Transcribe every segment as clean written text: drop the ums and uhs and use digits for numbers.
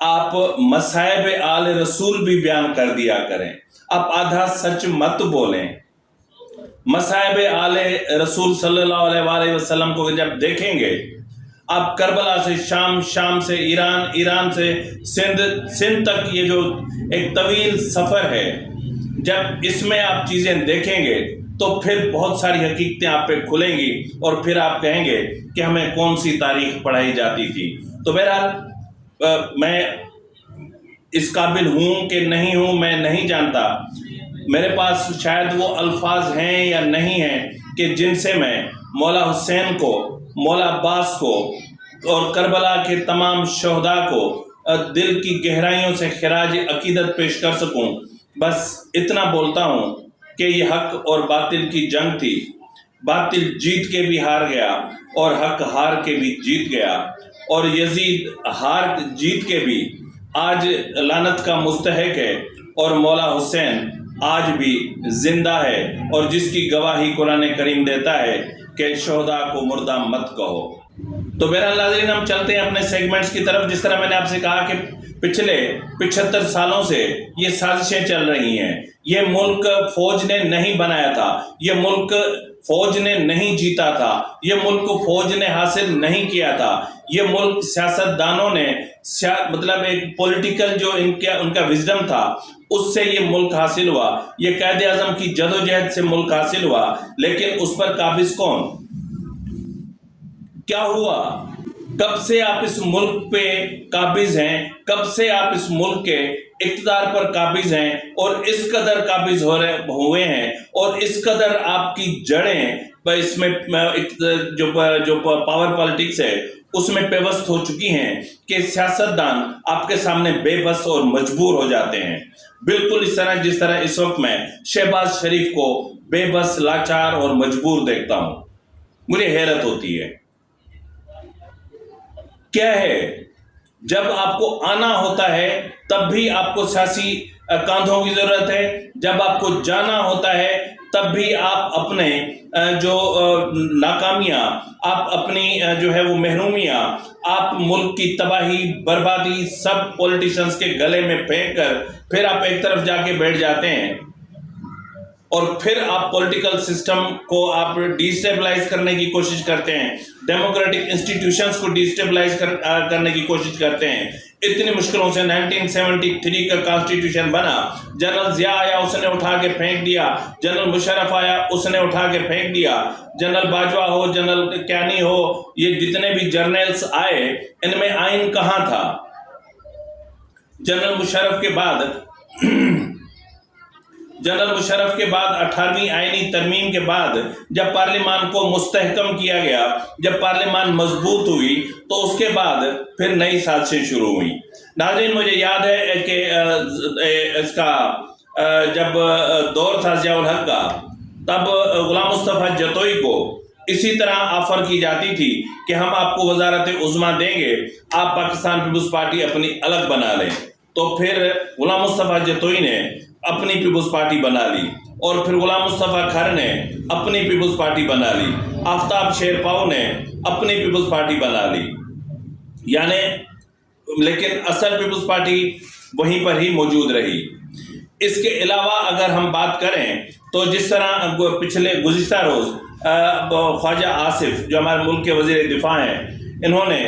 آپ مصائب آل رسول بھی بیان کر دیا کریں، آپ آدھا سچ مت بولیں۔ مصائب آل رسول صلی اللہ علیہ وآلہ وسلم کو جب دیکھیں گے، آپ کربلا سے شام، شام سے ایران، ایران سے سندھ تک یہ جو ایک طویل سفر ہے، جب اس میں آپ چیزیں دیکھیں گے تو پھر بہت ساری حقیقتیں آپ پہ کھلیں گی، اور پھر آپ کہیں گے کہ ہمیں کون سی تاریخ پڑھائی جاتی تھی۔ تو بہرحال میں اس قابل ہوں کہ نہیں ہوں میں نہیں جانتا، میرے پاس شاید وہ الفاظ ہیں یا نہیں ہیں کہ جن سے میں مولا حسین کو، مولا عباس کو اور کربلا کے تمام شہداء کو دل کی گہرائیوں سے خراج عقیدت پیش کر سکوں۔ بس اتنا بولتا ہوں کہ یہ حق اور باطل کی جنگ تھی، باطل جیت کے بھی ہار گیا اور حق ہار کے بھی جیت گیا، اور یزید ہار جیت کے بھی آج لعنت کا مستحق ہے، اور مولا حسین آج بھی زندہ ہے، اور جس کی گواہی قرآن کریم دیتا ہے کہ شہداء کو مردہ مت کہو۔ تو بہرحال ناظرین، ہم چلتے ہیں اپنے سیگمنٹس کی طرف۔ جس طرح میں نے آپ سے کہا کہ پچھلے 75 سالوں سے یہ سازشیں چل رہی ہیں، یہ ملک فوج نے نہیں بنایا تھا، یہ ملک فوج نے نہیں جیتا تھا، یہ ملک فوج نے حاصل نہیں کیا تھا، یہ ملک سیاست دانوں نے مطلب ایک پولیٹیکل جو ان کا وزڈم تھا اس سے یہ ملک حاصل ہوا، یہ قائد اعظم کی جدوجہد سے ملک حاصل ہوا۔ لیکن اس پر قابض کون؟ کیا ہوا؟ کب سے آپ اس ملک پہ قابض ہیں؟ کب سے آپ اس ملک کے اقتدار پر قابض ہیں اور اس قدر قابض ہوئے ہیں، اور اس قدر آپ کی جڑیں اس میں جو پاور پالیٹکس ہے اس میں پیوست ہو چکی ہیں کہ سیاستدان آپ کے سامنے بے بس اور مجبور ہو جاتے ہیں، بالکل اس طرح جس طرح اس وقت میں شہباز شریف کو بے بس، لاچار اور مجبور دیکھتا ہوں۔ مجھے حیرت ہوتی ہے، کیا ہے؟ جب آپ کو آنا ہوتا ہے تب بھی آپ کو سیاسی کاندھوں کی ضرورت ہے، جب آپ کو جانا ہوتا ہے تب بھی آپ اپنے جو ناکامیاں، آپ اپنی جو ہے وہ محرومیاں، آپ ملک کی تباہی، بربادی سب پولیٹیشنز کے گلے میں پھینک کر پھر آپ ایک طرف جا کے بیٹھ جاتے ہیں، اور پھر آپ پولیٹیکل سسٹم کو آپ ڈی اسٹیبلائز کرنے کی کوشش کرتے ہیں، ڈیموکریٹک انسٹیٹیوشنز کو ڈی اسٹیبلائز کرنے کی کوشش کرتے ہیں۔ اتنی مشکلوں سے 1973 کا کانسٹیٹیوشن بنا، جنرل ضیاء آیا اس نے اٹھا کے پھینک دیا، جنرل مشرف آیا اس نے اٹھا کے پھینک دیا، جنرل باجوہ ہو، جنرل کیانی ہو، یہ جتنے بھی جرنلز آئے ان میں آئین کہاں تھا؟ جنرل مشرف کے بعد 18ویں آئینی ترمیم کے بعد جب پارلیمان کو مستحکم کیا گیا، جب پارلیمان مضبوط ہوئی تو اس کے بعد پھر نئی سازشیں شروع ہوئیں۔ ناظرین، مجھے یاد ہے کہ اس کا جب دور تھا ضیاء الحق کا، تب غلام مصطفیٰ جتوئی کو اسی طرح آفر کی جاتی تھی کہ ہم آپ کو وزارت عظمیٰ دیں گے، آپ پاکستان پیپلز پارٹی اپنی الگ بنا لیں۔ تو پھر غلام مصطفیٰ جتوئی نے اپنی پیپلز پارٹی بنا لی، اور پھر غلام مصطفیٰ کھر نے اپنی پیپلز پارٹی بنا لی، آفتاب شیرپاؤ نے اپنی پیپلز پارٹی بنا لی، یعنی لیکن اصل پیپلز پارٹی وہیں پر ہی موجود رہی۔ اس کے علاوہ اگر ہم بات کریں تو جس طرح گزشتہ روز خواجہ آصف جو ہمارے ملک کے وزیر دفاع ہیں، انہوں نے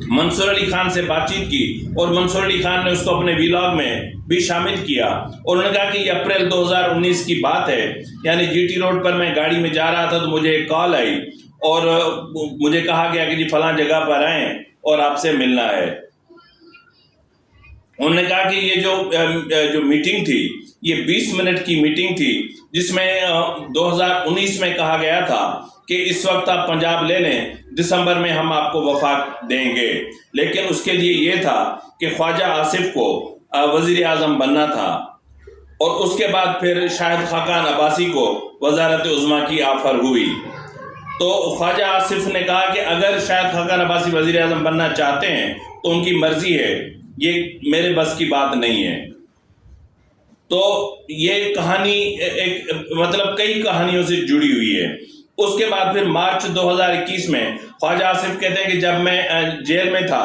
منصور علی خان سے بات چیت کی، اور منصور علی خان نے اس کو اپنے ویلاگ میں بھی شامل کیا، اور انہوں نے کہا کہ یہ اپریل 2019 کی بات ہے، یعنی جی ٹی روڈ پر میں گاڑی میں جا رہا تھا تو مجھے ایک کال آئی اور مجھے کہا گیا کہ جی فلاں جگہ پر آئیں اور آپ سے ملنا ہے۔ انہوں نے کہا کہ یہ جو میٹنگ تھی یہ 20 منٹ کی میٹنگ تھی، جس میں 2019 میں کہا گیا تھا کہ اس وقت آپ پنجاب لے لیں، دسمبر میں ہم آپ کو وفاق دیں گے، لیکن اس کے لیے یہ تھا کہ خواجہ آصف کو وزیر اعظم بننا تھا، اور اس کے بعد پھر شاہد خاقان عباسی کو وزارت عظمیٰ کی آفر ہوئی۔ تو خواجہ آصف نے کہا کہ اگر شاہد خاقان عباسی وزیر اعظم بننا چاہتے ہیں تو ان کی مرضی ہے، یہ میرے بس کی بات نہیں ہے۔ تو یہ کہانی ایک مطلب کئی کہانیوں سے جڑی ہوئی ہے۔ اس کے بعد پھر مارچ 2021 میں خواجہ آصف کہتے ہیں کہ جب میں جیل میں تھا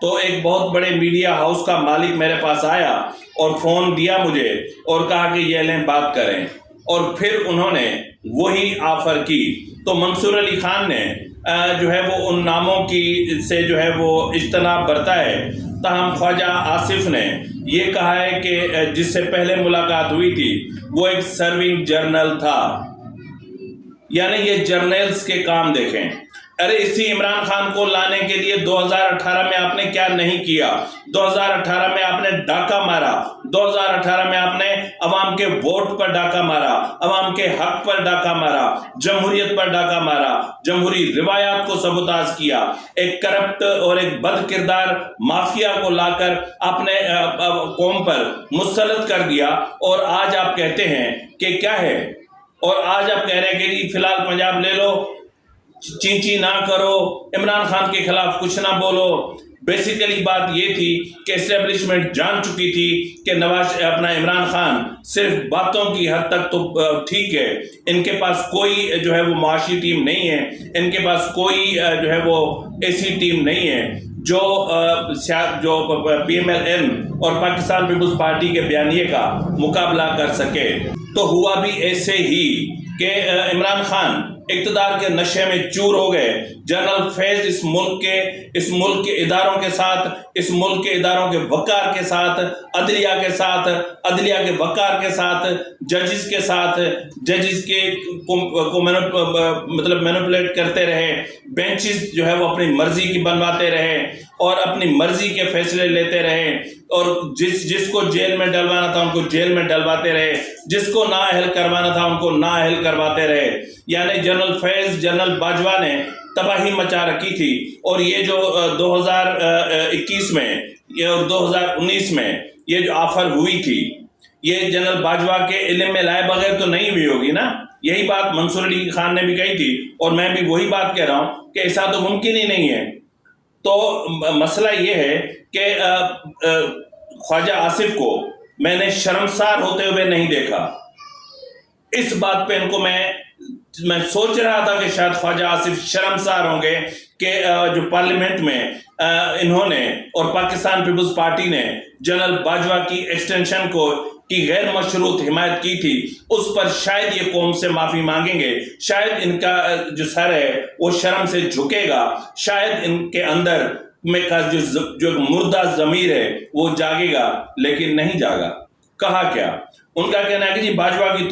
تو ایک بہت بڑے میڈیا ہاؤس کا مالک میرے پاس آیا اور فون دیا مجھے اور کہا کہ یہ لیں بات کریں، اور پھر انہوں نے وہی آفر کی۔ تو منصور علی خان نے جو ہے وہ ان ناموں کی سے جو ہے وہ اجتناب برتا ہے، تاہم خواجہ آصف نے یہ کہا ہے کہ جس سے پہلے ملاقات ہوئی تھی وہ ایک سرونگ جرنل تھا، یعنی یہ جرنلز کے کام دیکھیں۔ ارے اسی عمران خان کو لانے کے لیے 2018 میں آپ نے کیا نہیں کیا؟ 2018 میں آپ نے ڈاکہ مارا، 2018 میں آپ نے عوام کے ووٹ پر ڈاکہ مارا، عوام کے حق پر ڈاکہ مارا، جمہوریت پر ڈاکہ مارا، جمہوری روایات کو سبوتاژ کیا، ایک کرپٹ اور ایک بد کردار مافیا کو لا کر آپ نے قوم پر مسلط کر دیا، اور آج آپ کہتے ہیں کہ کیا ہے، اور آج آپ کہہ رہے ہیں کہ فی الحال پنجاب لے لو، چینچی نہ کرو، عمران خان کے خلاف کچھ نہ بولو۔ بیسیکلی بات یہ تھی کہ اسٹیبلشمنٹ جان چکی تھی کہ عمران خان صرف باتوں کی حد تک تو ٹھیک ہے، ان کے پاس کوئی جو ہے وہ معاشی ٹیم نہیں ہے، ان کے پاس کوئی جو ہے وہ ایسی ٹیم نہیں ہے جو پی ایم ایل این اور پاکستان پیپلز پارٹی کے بیانیے کا مقابلہ کر سکے۔ تو ہوا بھی ایسے ہی کہ عمران خان اقتدار کے نشے میں چور ہو گئے۔ جنرل فیض اس ملک کے اداروں کے ساتھ، اس ملک کے اداروں کے وقار کے ساتھ، عدلیہ کے ساتھ، عدلیہ کے وقار کے ساتھ، ججز کے ساتھ، ججز کے کو مطلب مینوپولیٹ کرتے رہے، بینچز جو ہے وہ اپنی مرضی کی بنواتے رہے اور اپنی مرضی کے فیصلے لیتے رہے، اور جس کو جیل میں ڈلوانا تھا ان کو جیل میں ڈلواتے رہے، جس کو نااہل کروانا تھا ان کو نااہل کرواتے رہے۔ یعنی جنرل فیض، جنرل باجوہ نے تباہی مچا رکھی تھی، اور یہ جو 2021 میں اور 2019 میں یہ جو آفر ہوئی تھی، یہ جنرل باجوہ کے علم میں لائے بغیر تو نہیں ہوئی ہوگی نا۔ یہی بات منصور علی خان نے بھی کہی تھی، اور میں بھی وہی بات کہہ رہا ہوں کہ ایسا تو ممکن ہی نہیں ہے۔ تو مسئلہ یہ ہے کہ خواجہ آصف کو میں نے شرمسار ہوتے ہوئے نہیں دیکھا۔ اس بات پہ ان کو میں سوچ رہا تھا کہ شاید خواجہ آصف شرمسار ہوں گے کہ جو پارلیمنٹ میں انہوں نے اور پاکستان پیپلز پارٹی نے جنرل باجوہ کی ایکسٹینشن کی غیر مشروط حمایت کی تھی، اس پر شاید یہ قوم سے معافی مانگیں گے، شاید ان کا جو سر ہے وہ شرم سے جھکے گا، شاید ان کے اندر میں کا جو مردہ ضمیر ہے وہ جاگے گا، لیکن نہیں جاگا۔ کہا کیا؟ ان کا کہنا ہے کہ جی باجوہ کی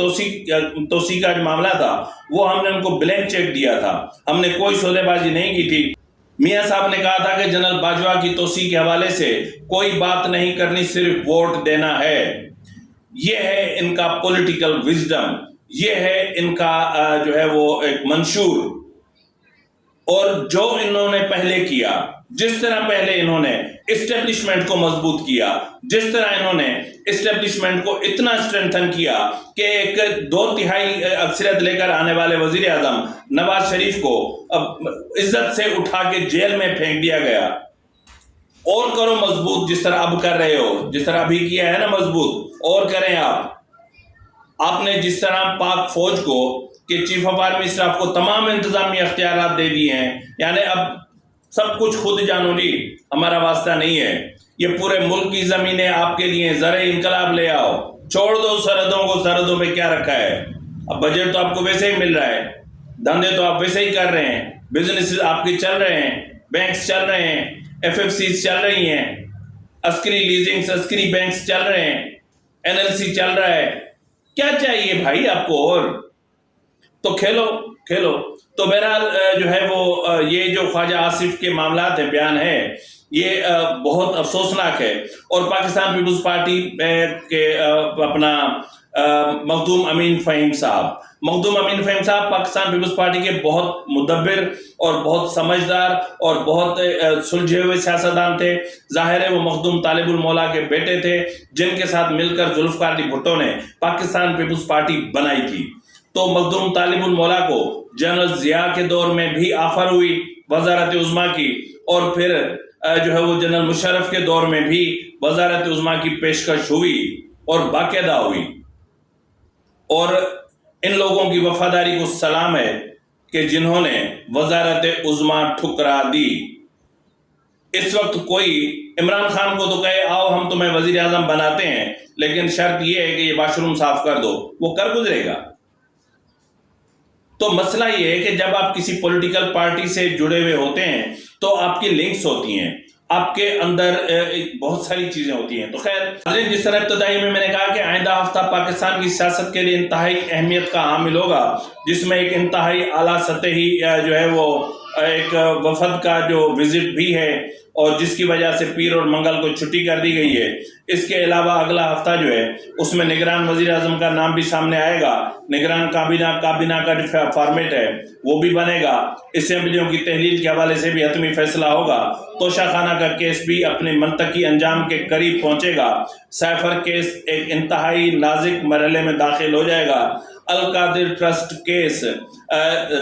توسیع کا جو معاملہ تھا وہ ہم نے ان کو بلینک چیک دیا تھا، ہم نے کوئی سودے بازی نہیں کی تھی۔ میاں صاحب نے کہا تھا کہ جنرل باجوہ کی توسیع کے حوالے سے کوئی بات نہیں کرنی، صرف ووٹ دینا ہے۔ یہ ہے ان کا پولیٹیکل وزڈم، یہ ہے ان کا جو ہے وہ ایک منشور۔ اور جو انہوں نے پہلے کیا، جس طرح پہلے انہوں نے اسٹیبلشمنٹ کو مضبوط کیا، جس طرح انہوں نے اسٹیبلشمنٹ کو اتنا اسٹرینتھن کیا کہ ایک 2/3 اکثریت لے کر آنے والے وزیر اعظم نواز شریف کو عزت سے اٹھا کے جیل میں پھینک دیا گیا۔ اور کرو مضبوط، جس طرح اب کر رہے ہو، جس طرح ابھی کیا ہے نا مضبوط، اور کریں آپ نے جس طرح پاک فوج کو کہ چیف آف آرمی اسٹاف کو تمام انتظامی اختیارات دے دیے ہیں، یعنی اب سب کچھ خود جانو جی، ہمارا واسطہ نہیں ہے، یہ پورے ملک کی زمینیں آپ کے لیے، زرعی انقلاب لے آؤ، چھوڑ دو سرحدوں کو، سرحدوں پہ کیا رکھا ہے، اب بجٹ تو آپ کو ویسے ہی مل رہا ہے، دھندے تو آپ ویسے ہی کر رہے ہیں، بزنس آپ کے چل رہے ہیں، بینکس چل رہے ہیں، FFCs چل رہی ہیں، عسکری لیزنگز، عسکری بینکس چل رہے ہیں، NLC چل رہا ہے، کیا چاہیے بھائی آپ کو؟ اور تو کھیلو۔ تو بہرحال جو ہے وہ یہ جو خواجہ آصف کے معاملات ہیں، بیان ہے، یہ بہت افسوسناک ہے۔ اور پاکستان پیپلز پارٹی کے اپنا مخدوم امین فہیم صاحب پاکستان پیپلز پارٹی کے بہت مدبر اور بہت سمجھدار اور بہت سلجھے ہوئے سیاستدان تھے۔ ظاہر ہے وہ مخدوم طالب المولا کے بیٹے تھے، جن کے ساتھ مل کر ذوالفقار علی بھٹو نے پاکستان پیپلز پارٹی بنائی تھی۔ تو مخدوم طالب المولا کو جنرل ضیاء کے دور میں بھی آفر ہوئی وزارت عظمیٰ کی، اور پھر جو ہے وہ جنرل مشرف کے دور میں بھی وزارت عظمیٰ کی پیشکش ہوئی اور باقاعدہ ہوئی۔ اور ان لوگوں کی وفاداری کو سلام ہے کہ جنہوں نے وزارت عظمیٰ ٹھکرا دی۔ اس وقت کوئی عمران خان کو تو کہے آؤ ہم تمہیں وزیر اعظم بناتے ہیں، لیکن شرط یہ ہے کہ یہ واش روم صاف کر دو، وہ کر گزرے گا؟ تو مسئلہ یہ ہے کہ جب آپ کسی پولیٹیکل پارٹی سے جڑے ہوئے ہوتے ہیں تو آپ کی لنکس ہوتی ہیں، آپ کے اندر بہت ساری چیزیں ہوتی ہیں۔ تو خیر، جس طرح ابتدائی میں نے کہا کہ آئندہ ہفتہ پاکستان کی سیاست کے لیے انتہائی اہمیت کا حامل ہوگا، جس میں ایک انتہائی اعلیٰ سطحی جو ہے وہ ایک وفد کا جو وزٹ بھی ہے، اور جس کی وجہ سے پیر اور منگل کو چھٹی کر دی گئی ہے۔ اس کے علاوہ اگلا ہفتہ جو ہے اس میں نگران وزیر اعظم کا نام بھی سامنے آئے گا، نگران کابینہ کا جو فارمیٹ ہے وہ بھی بنے گا، اسمبلیوں کی تحلیل کے حوالے سے بھی حتمی فیصلہ ہوگا، توشہ خانہ کا کیس بھی اپنے منطقی انجام کے قریب پہنچے گا، سیفر کیس ایک انتہائی نازک مرحلے میں داخل ہو جائے گا، القادر ٹرسٹ کیس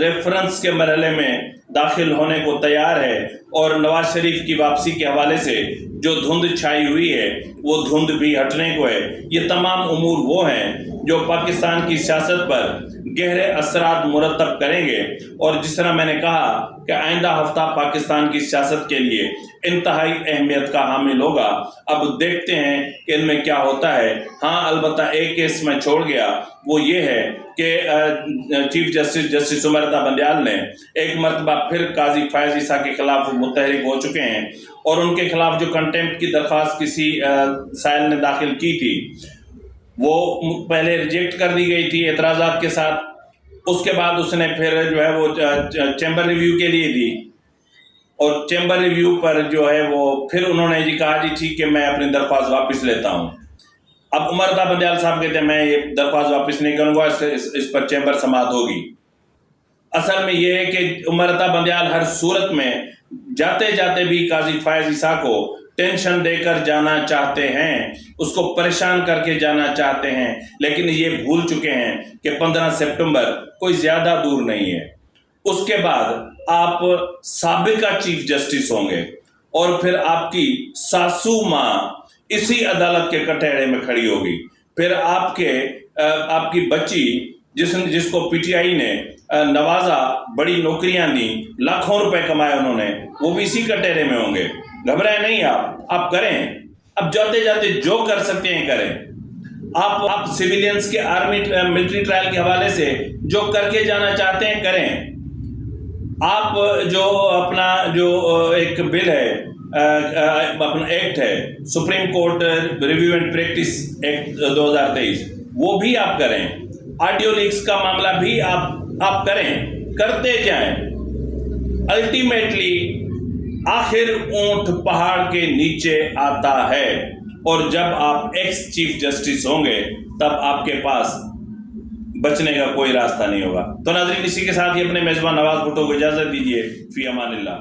ریفرنس کے مرحلے میں داخل ہونے کو تیار ہے، اور نواز شریف کی واپسی کے حوالے سے جو دھند چھائی ہوئی ہے وہ دھند بھی ہٹنے کو ہے۔ یہ تمام امور وہ ہیں جو پاکستان کی سیاست پر گہرے اثرات مرتب کریں گے، اور جس طرح میں نے کہا کہ آئندہ ہفتہ پاکستان کی سیاست کے لیے انتہائی اہمیت کا حامل ہوگا۔ اب دیکھتے ہیں کہ ان میں کیا ہوتا ہے۔ ہاں، البتہ ایک کیس میں چھوڑ گیا، وہ یہ ہے کہ چیف جسٹس عمرتا بندیال نے ایک مرتبہ پھر قاضی فائز عیسیٰ کے خلاف متحرک ہو چکے ہیں، اور ان کے خلاف جو کنٹیمپٹ کی درخواست کسی سائل نے داخل کی تھی وہ پہلے ریجیکٹ کر دی گئی تھی اعتراضات کے ساتھ، اس کے بعد اس نے پھر جو ہے وہ چیمبر ریویو کے لیے دی، اور چیمبر ریویو پر جو ہے وہ پھر انہوں نے کہا جی ٹھیک ہے میں اپنی درخواست واپس لیتا ہوں۔ اب عمرتا بندیال صاحب کہتے ہیں میں یہ درخواست واپس نہیں کروں گا، اس پر چیمبر سماعت ہوگی۔ اصل میں یہ ہے کہ عمرتا بندیال ہر صورت میں جاتے جاتے بھی قاضی فائز عیسیٰ کو ٹینشن دے کر جانا چاہتے ہیں، اس کو پریشان کر کے جانا چاہتے ہیں، لیکن یہ بھول چکے ہیں کہ 15 سپٹمبر کوئی زیادہ دور نہیں ہے۔ اس کے بعد آپ سابقہ چیف جسٹس ہوں گے، اور پھر آپ کی ساسو ماں اسی عدالت کے کٹہرے میں کھڑی ہوگی، پھر آپ کی بچی جس کو پی ٹی آئی نے نوازا، بڑی نوکریاں دیں، لاکھوں روپے کمائے انہوں نے، وہ بھی اسی کٹہرے میں ہوں گے۔ گھبرائیں نہیں، آپ کریں، اب جاتے جاتے جو کر سکتے ہیں کریں۔ آپ سیویلینز کے آرمی ملٹری ٹرائل کے حوالے سے جو کر کے جانا چاہتے ہیں کریں۔ آپ جو اپنا جو ایک بل ہے، اپنا ایکٹ ہے، supreme court review and practice act 2023، وہ بھی آپ کریں۔ آڈیو لیکس کا معاملہ بھی آپ کریں، کرتے جائیں۔ الٹیمیٹلی آخر اونٹ پہاڑ کے نیچے آتا ہے، اور جب آپ ایکس چیف جسٹس ہوں گے تب آپ کے پاس بچنے کا کوئی راستہ نہیں ہوگا۔ تو ناظرین، اسی کے ساتھ ہی اپنے میزبان نواز بھٹو کو اجازت دیجیے۔ فی امان اللہ۔